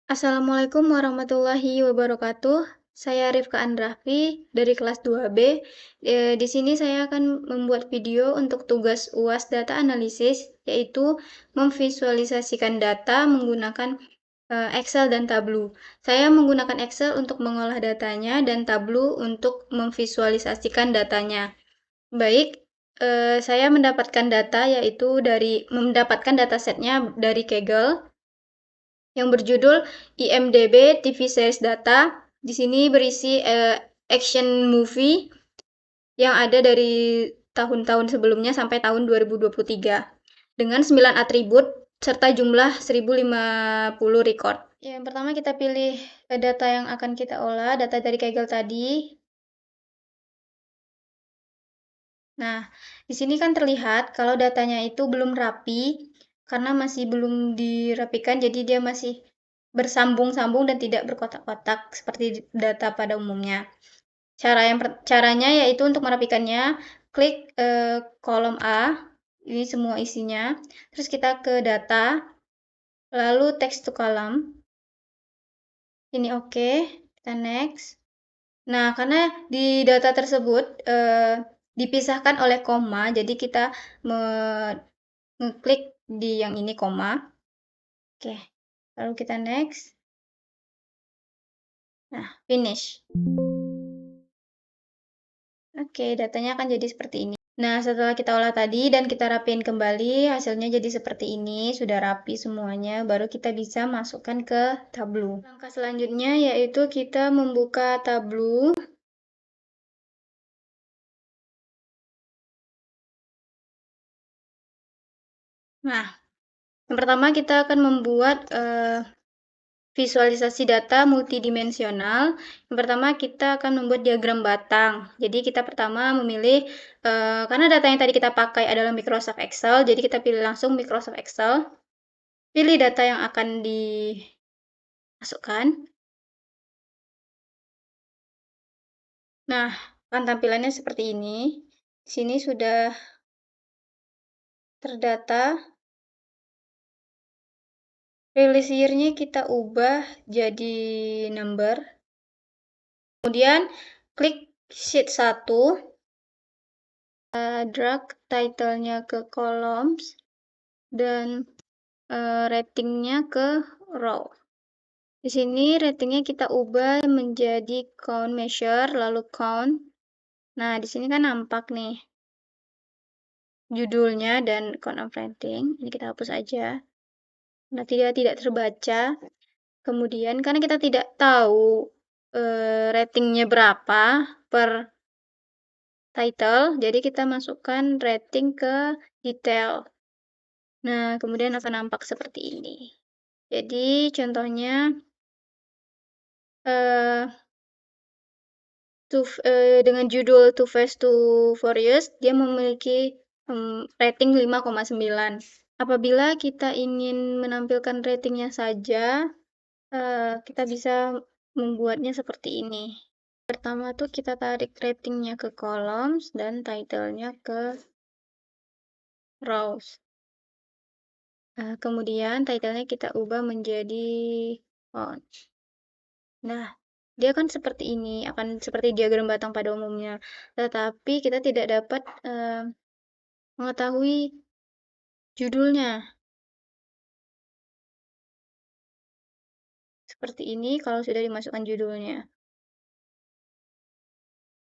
Assalamualaikum warahmatullahi wabarakatuh. Saya Rifka Andrafi dari kelas 2B. Di sini saya akan membuat video untuk tugas UAS data analisis, yaitu memvisualisasikan data menggunakan Excel dan Tableau. Saya menggunakan Excel untuk mengolah datanya dan Tableau untuk memvisualisasikan datanya. Baik, saya mendapatkan data yaitu mendapatkan datasetnya dari Kaggle yang berjudul IMDb TV Series Data. Di sini berisi action movie yang ada dari tahun-tahun sebelumnya sampai tahun 2023 dengan 9 atribut serta jumlah 1050 record. Yang pertama kita pilih data yang akan kita olah, data dari Kaggle tadi. Nah, di sini kan terlihat kalau datanya itu belum rapi karena masih belum dirapikan, jadi dia masih bersambung-sambung dan tidak berkotak-kotak seperti data pada umumnya. Caranya yaitu untuk merapikannya, klik kolom A, ini semua isinya. Terus kita ke data, lalu text to column. Ini oke, kita next. Nah, karena di data tersebut dipisahkan oleh koma, jadi kita ngeklik di yang ini koma. Oke, lalu kita next. Nah, finish. Oke, datanya akan jadi seperti ini. Nah, setelah kita olah tadi dan kita rapiin kembali, hasilnya jadi seperti ini. Sudah rapi semuanya, baru kita bisa masukkan ke Tableau. Langkah selanjutnya yaitu kita membuka Tableau. Nah, yang pertama kita akan membuat visualisasi data multidimensional. Yang pertama kita akan membuat diagram batang. Jadi kita pertama memilih, karena data yang tadi kita pakai adalah Microsoft Excel, jadi kita pilih langsung Microsoft Excel. Pilih data yang akan dimasukkan. Nah, kan tampilannya seperti ini. Di sini sudah terdata. Release year-nya kita ubah jadi number. Kemudian klik sheet 1. Drag title-nya ke columns dan ratingnya ke row. Di sini ratingnya kita ubah menjadi count measure, lalu count. Nah, di sini kan nampak nih judulnya dan count of rating. Ini kita hapus aja. Nah, tidak terbaca. Kemudian karena kita tidak tahu ratingnya berapa per title, jadi kita masukkan rating ke detail. Nah, kemudian akan nampak seperti ini. Jadi contohnya dengan judul Too Fast Too Furious, dia memiliki rating 5,9. Apabila kita ingin menampilkan ratingnya saja, kita bisa membuatnya seperti ini. Pertama tuh kita tarik ratingnya ke columns dan title-nya ke rows. Kemudian title-nya kita ubah menjadi font. Nah, dia kan seperti ini, akan seperti diagram batang pada umumnya. Tetapi kita tidak dapat mengetahui judulnya. Seperti ini kalau sudah dimasukkan judulnya.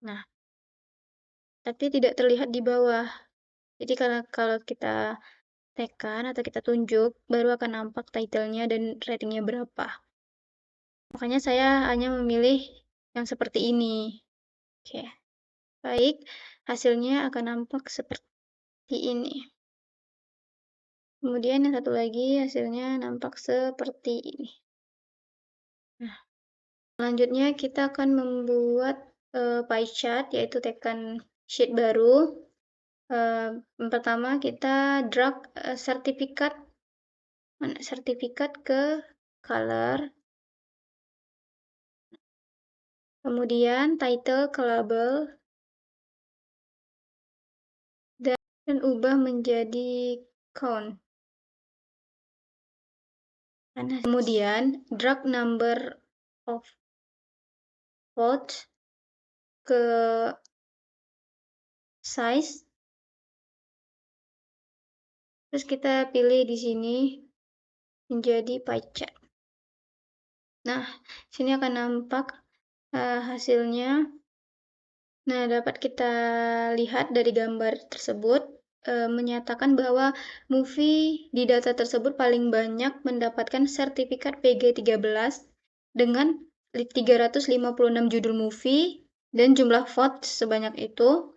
Nah, tapi tidak terlihat di bawah. Jadi kalau kita tekan atau kita tunjuk, baru akan nampak title-nya dan ratingnya berapa. Makanya saya hanya memilih yang seperti ini. Oke, baik. Hasilnya akan nampak seperti ini. Kemudian yang satu lagi hasilnya nampak seperti ini. Nah, selanjutnya kita akan membuat pie chart, yaitu tekan sheet baru. Pertama kita drag sertifikat ke color. Kemudian title ke label. Dan ubah menjadi count. Kemudian drag number of votes ke size. Terus kita pilih di sini menjadi pie chart. Nah, sini akan nampak hasilnya. Nah, dapat kita lihat dari gambar tersebut menyatakan bahwa movie di data tersebut paling banyak mendapatkan sertifikat PG-13 dengan 356 judul movie dan jumlah vote sebanyak itu.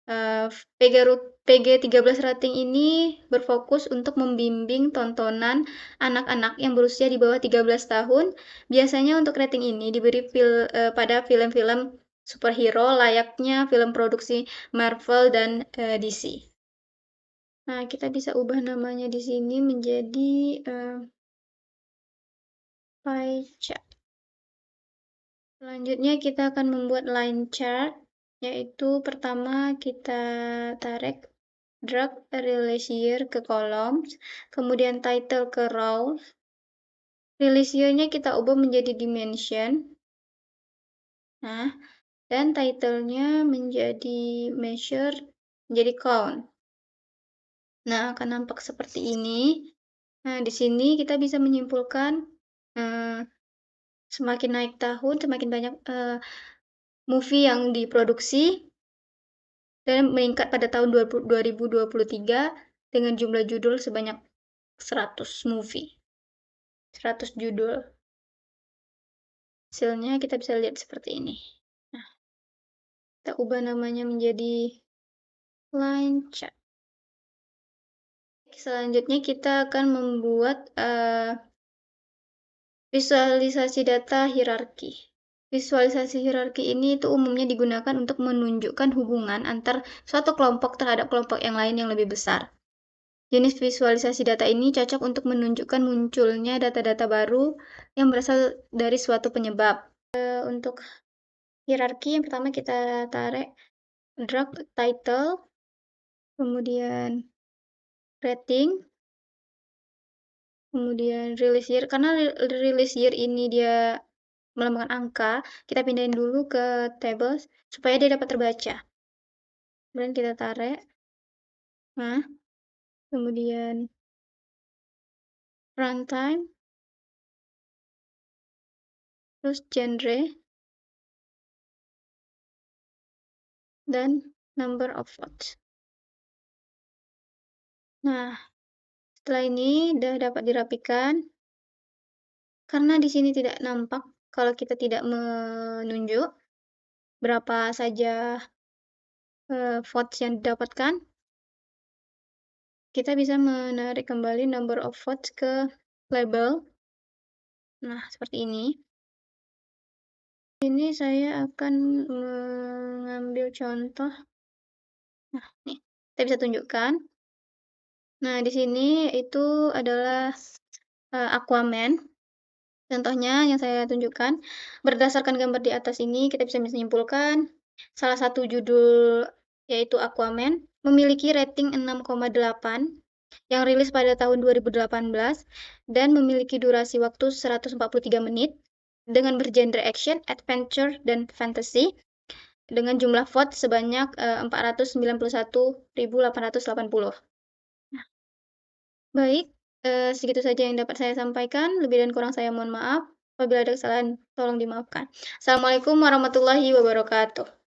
PG-13 rating ini berfokus untuk membimbing tontonan anak-anak yang berusia di bawah 13 tahun. Biasanya untuk rating ini diberi pada film-film superhero layaknya film produksi Marvel dan DC. Nah, kita bisa ubah namanya di sini menjadi pie chart. Selanjutnya kita akan membuat line chart, yaitu pertama kita drag release year ke columns, kemudian title ke rows. Release year-nya kita ubah menjadi dimension. Nah, dan title-nya menjadi measure, menjadi count. Nah, akan nampak seperti ini. Nah, di sini kita bisa menyimpulkan semakin naik tahun, semakin banyak movie yang diproduksi dan meningkat pada tahun 2023 dengan jumlah judul sebanyak 100 movie. 100 judul. Hasilnya kita bisa lihat seperti ini. Nah, kita ubah namanya menjadi line chart. Selanjutnya kita akan membuat visualisasi data hierarki. Visualisasi hierarki ini itu umumnya digunakan untuk menunjukkan hubungan antar suatu kelompok terhadap kelompok yang lain yang lebih besar. Jenis visualisasi data ini cocok untuk menunjukkan munculnya data-data baru yang berasal dari suatu penyebab. Untuk hierarki, yang pertama kita drag title, kemudian rating, kemudian release year. Karena release year ini dia melambangkan angka, kita pindahin dulu ke tables supaya dia dapat terbaca. Kemudian kita tarik. Nah, kemudian runtime, terus genre, dan number of votes. Nah, setelah ini sudah dapat dirapikan. Karena di sini tidak nampak kalau kita tidak menunjuk berapa saja votes yang didapatkan, kita bisa menarik kembali number of votes ke label. Nah, seperti ini. Ini saya akan mengambil contoh. Nah, nih, kita bisa tunjukkan. Nah, di sini itu adalah Aquaman. Contohnya yang saya tunjukkan, berdasarkan gambar di atas ini, kita bisa menyimpulkan salah satu judul yaitu Aquaman memiliki rating 6,8 yang rilis pada tahun 2018 dan memiliki durasi waktu 143 menit dengan bergenre action, adventure, dan fantasy dengan jumlah vote sebanyak 491.880. Nah, baik, segitu saja yang dapat saya sampaikan. Lebih dan kurang saya mohon maaf. Apabila ada kesalahan, tolong dimaafkan. Assalamualaikum warahmatullahi wabarakatuh.